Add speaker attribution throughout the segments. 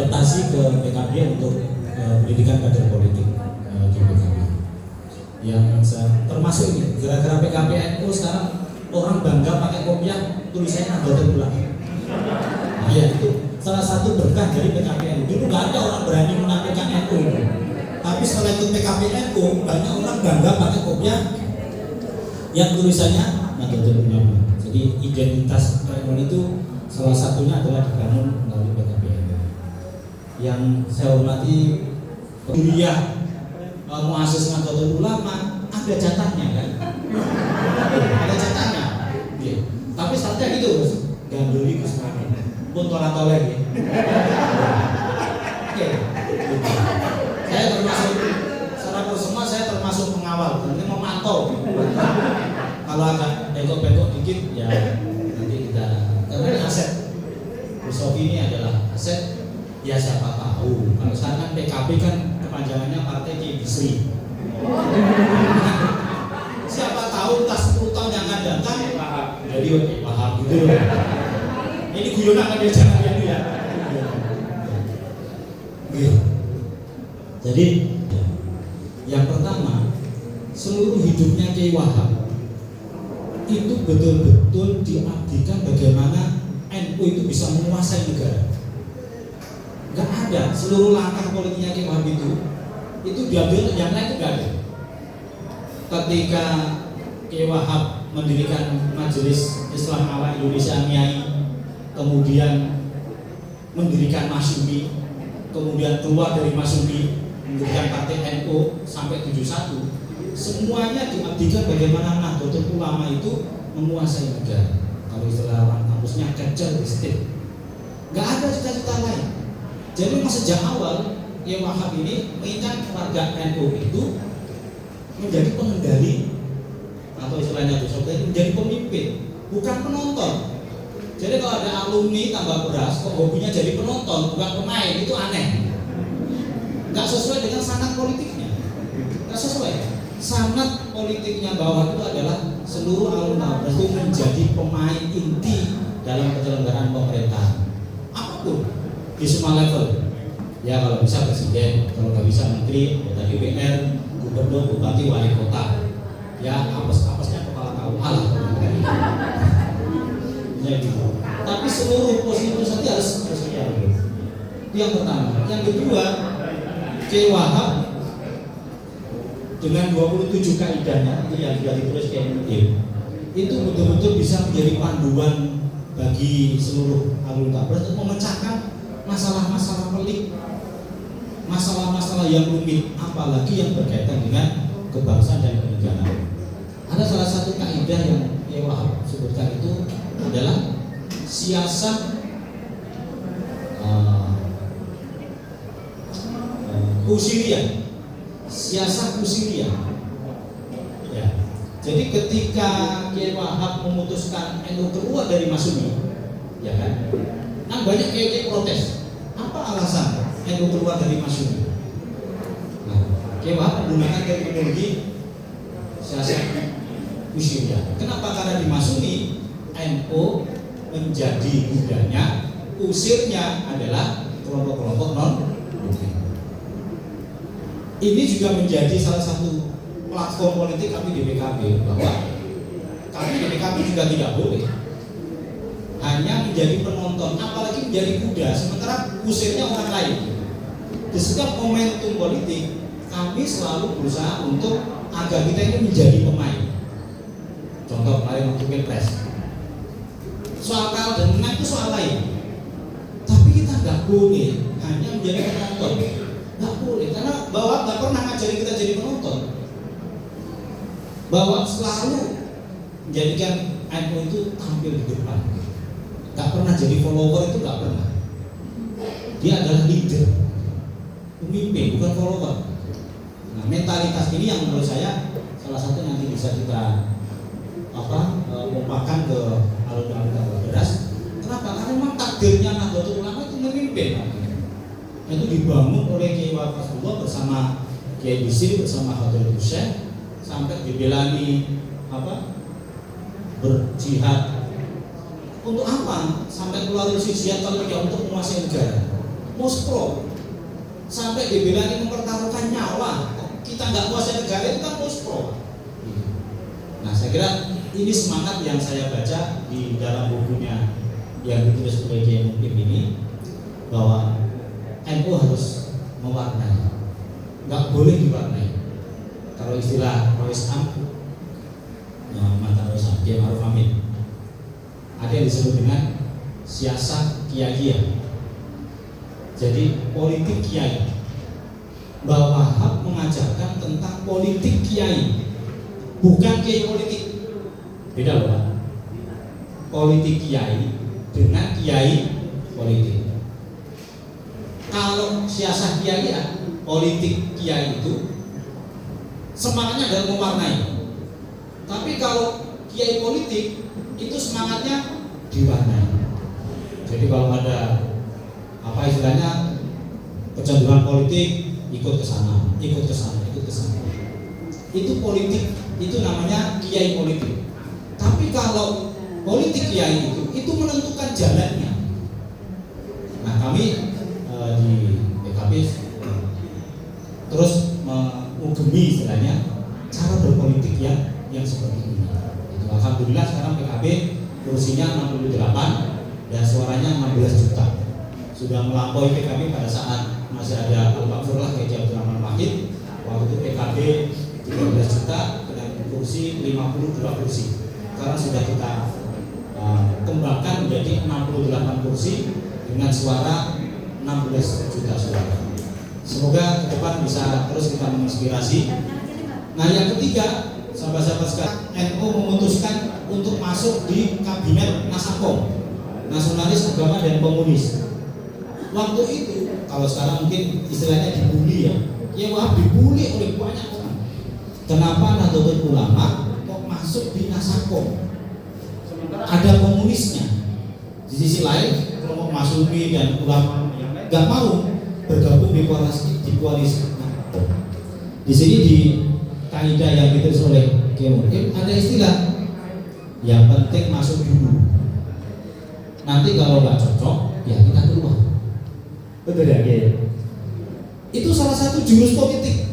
Speaker 1: adaptasi ke PKB untuk pendidikan kader politik di PKB. Yang termasuk ini, gara-gara PKB NU sekarang orang bangga pakai kopiah tulisannya Nahdlatul Ulama. Nah, ya itu salah satu berkah dari PKB NU. Dulu nggak ada orang berani menampilkan NU, tapi setelah itu PKB NU banyak orang bangga pakai kopiah yang tulisannya Nahdlatul Ulama. Jadi identitas NU itu salah satunya adalah dibangun melalui PKB NU. Yang saya hormati kuliah muassis Nahdlatul Ulama ada jatahnya kan? Ada jatahnya. Ya. Tapi startnya gitu Mas. Gandoli Gus Muhaimin. Pun tolak-tolak ya. Oke. Saya termasuk secara personal saya termasuk pengawal. Ini memantau. Kalau agak bengkok-bengkok dikit ya nanti kita karena ini aset. Gus Sofi ini adalah aset. Ya siapa tahu. Kalau sekarang kan PKB kan kepanjangannya Partai Ki Bisri. Siapa tahu tas 10 tahun yang akan datang jadi paham gitu. Ini guyonan kan dia jangan dia ya. Jadi yang pertama seluruh hidupnya Kiai Wahab itu betul-betul diabdikan bagaimana NU itu bisa menguasai negara. Gak ada seluruh langkah politiknya Kiai Wahab itu diambil yang lain itu gak ada. Ketika Kiai Wahab mendirikan Majelis Islam Awal Indonesia MIAI, kemudian mendirikan Masyumi, kemudian keluar dari Masyumi mendirikan Partai NU sampai 71, semuanya diabdikan bagaimana Nahdlatul Ulama itu menguasai negara. Kalau istilah orang kampusnya capture the state. Gak ada cita-cita lain. Jadi sejak awal Kiai Wahab ini menginginkan warga NU itu menjadi pengendali atau istilahnya menjadi pemimpin, bukan penonton. Jadi kalau ada alumni tambah beras, kok hobinya jadi penonton, bukan pemain, itu aneh. Nggak sesuai dengan sanad politiknya. Nggak sesuai. Sanad politiknya bawah itu adalah seluruh alumni itu menjadi pemain inti dalam penyelenggaraan pemerintahan. Apapun di semua level. Ya kalau bisa presiden, kalau nggak bisa menteri, anggota DPR, gubernur, bupati, wali kota. Ya apes-apesnya kepala KUA lah. Ya gitu. Tapi seluruh posisi harus siap. Itu yang pertama. Yang kedua, Kiai Wahab dengan 27 kaidahnya itu yang sudah ditulis Kiai Mutim, itu betul-betul bisa menjadi panduan bagi seluruh alumni Tabras untuk memecahkan masalah-masalah pelik, masalah-masalah yang rumit, apalagi yang berkaitan dengan kebangsaan dan kenegaraan. Ada salah satu kaidah yang Kiai Wahab sebutkan itu adalah siasat usiriyah, siasat usiriyah. Ya. Jadi ketika Kiai Wahab memutuskan NU keluar dari Masyumi, ya kan? Nah banyak Kiai protes. Apa alasan NU keluar dari Masyumi? Nah, Kiai Wahab menggunakan terminologi siasat usiriyah. Kenapa? Karena di Masyumi NU menjadi budanya, usirnya adalah kelompok-kelompok non-muslim. Ini juga menjadi salah satu platform politik kami di PKB bahwa kami di PKB juga tidak boleh hanya menjadi penonton, apalagi menjadi kuda, sementara usirnya orang lain. Di setiap momentum politik kami selalu berusaha untuk agar kita ini menjadi pemain. Contoh kemarin waktu Pilpres, soal kalah dan menang itu soal lain, tapi kita nggak boleh hanya menjadi penonton, nggak boleh, karena bahwa nggak pernah ngajarin kita jadi penonton, bahwa selalu menjadikan NU itu tampil di depan, nggak pernah jadi follower, itu nggak pernah. Dia adalah leader, pemimpin, bukan follower. Nah mentalitas ini yang menurut saya salah satu nanti bisa kita mempakan ke alumni beras. Kenapa? Karena memang takdirnya Nahdlatul Ulama itu memimpin. Itu dibangun oleh Kiai Wahab bersama Kiai Bisri, bersama Hadratul Syekh, sampai dibelani berjihad. Untuk apa? Sampai keluar dari jihad kalau tidak untuk menguasai negara. muspro, sampai dibilangin mempertaruhkan nyawa. Kita nggak kuasai negara itu kan muspro. Nah, saya kira ini semangat yang saya baca di dalam bukunya yang ditulis oleh Kiai Mukim ini, bahwa NU harus mewarnai, nggak boleh diwarnai. Kalau istilah Rois Am, mantan Rois Am, Kiai Ma'ruf Amin, ada yang disebut dengan siasat kiai. Jadi politik kiai. Mbah Wahab mengajarkan tentang politik kiai, bukan kiai politik. Beda loh Pak. Politik kiai dengan kiai politik. Kalau siasat kiai ya, politik kiai itu semangatnya adalah mewarnai. Tapi kalau kiai politik itu semangatnya diwarnai. Jadi kalau ada apa istilahnya kecenderungan politik, ikut ke sana, ikut ke sana, ikut ke sana. Itu politik, itu namanya kiai politik. Tapi kalau politik kiai itu menentukan jalannya. Nah, kami di PKB terus mengugemi istilahnya cara berpolitik yang seperti ini. Itu alhamdulillah sekarang PKB kursinya 68 dan suaranya 16 juta. Sudah melampaui PKB pada saat masih ada Al-Baqarah Kiai Abdul Rahman Wahid. Waktu itu PKB 13 juta dengan kursi 52 kursi. Sekarang sudah kita kembangkan menjadi 68 kursi dengan suara 16 juta suara. Semoga ke depan bisa terus kita menginspirasi. Nah, yang ketiga, sahabat-sahabat sekalian, NU memutuskan untuk masuk di kabinet Nasakom, Nasionalis Agama dan Komunis. Waktu itu, kalau sekarang mungkin istilahnya dibully ya Wahab dibully oleh banyak orang. Kenapa Nahdlatul Ulama kok masuk di Nasakom? Ada komunisnya. Di sisi lain, kelompok Masyumi dan ulama nggak mau bergabung di koalisi. Di sini di kaidah yang ditulis oleh Kiai Mukim ada istilah yang penting masuk dulu. Nanti kalau nggak cocok, ya kita keluar. Betul ya, Kiai? Itu salah satu jurus politik.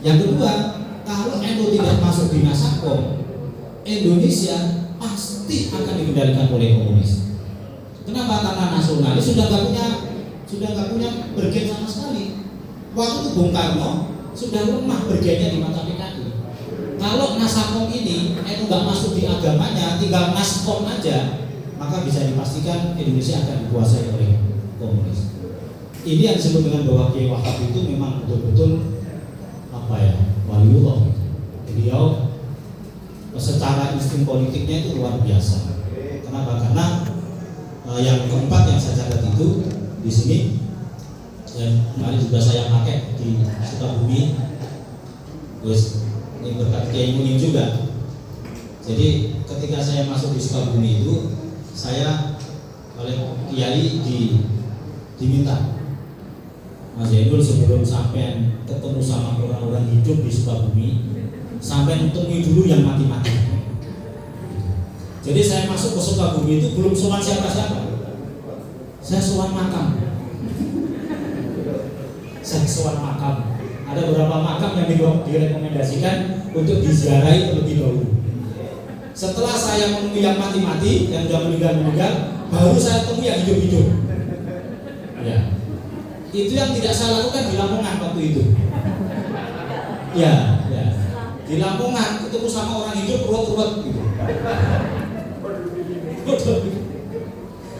Speaker 1: Yang kedua, kalau NU tidak masuk di Nasakom, Indonesia pasti akan dikendalikan oleh komunis. Kenapa? Karena nasionalis sudah nggak punya bergen sama sekali. Waktu itu Bung Karno sudah lemah bergennya di mata PKI. Kalau Nasakom ini NU nggak masuk di agamanya, tinggal Naskom aja, maka bisa dipastikan Indonesia akan dikuasai oleh komunis. Ini yang disebut dengan bahwa Kiai Wahab itu memang betul-betul waliullah. Beliau secara insting politiknya itu luar biasa. Kenapa? Karena yang keempat yang saya catat itu di sini, yang kemarin juga saya pakai di Sukabumi, terus ini berkat Kiai Munim juga. Jadi ketika saya masuk di Sukabumi itu, saya oleh Kiai diminta, Mas Zainul, sebelum sampai ketemu sama orang-orang hidup di Sukabumi, sampai temui dulu yang mati-mati. Jadi saya masuk ke Sukabumi itu belum sowan siapa-siapa. Saya sowan makam. Ada beberapa makam yang direkomendasikan untuk diziarahi terlebih dahulu. Setelah saya menemui yang mati-mati, yang sudah meninggal, baru saya temui yang hidup-hidup. Ya. Itu yang tidak saya lakukan di Lamongan waktu itu. Ya. Di Lamongan ketemu sama orang hidup ruwet-ruwet gitu.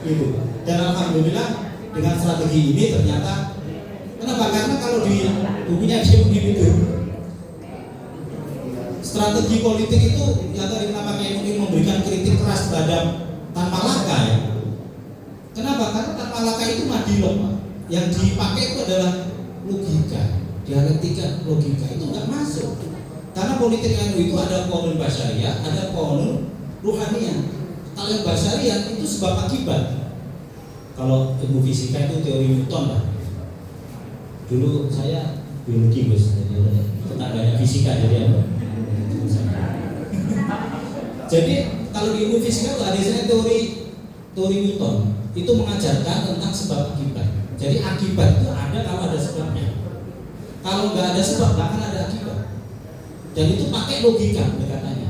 Speaker 1: Gitu. Dan alhamdulillah dengan strategi ini ternyata, kenapa? Karena kalau di bukunya Kiai Munim itu strategi politik itu yang tadi kenapa Kiai Munim memberikan kritik keras terhadap Tan Malaka ya. Kenapa? Karena Tan Malaka itu madilog, Pak. Yang dipakai itu adalah logika, dialektika logika, itu nggak masuk. Karena politik NU itu ada qanun basyariah, ada qanun ruhaniyah. Kalau yang basyariah itu sebab akibat. Kalau ilmu fisika itu teori Newton lah. Dulu saya biologi Gus, jadi banyak fisika jadi apa? Jadi kalau di ilmu fisika itu ada istilah teori Newton, itu mengajarkan tentang sebab akibat. Jadi akibat itu ada kalau ada sebabnya. Kalau nggak ada sebab nggak akan ada akibat. Dan itu pakai logika pendekatannya.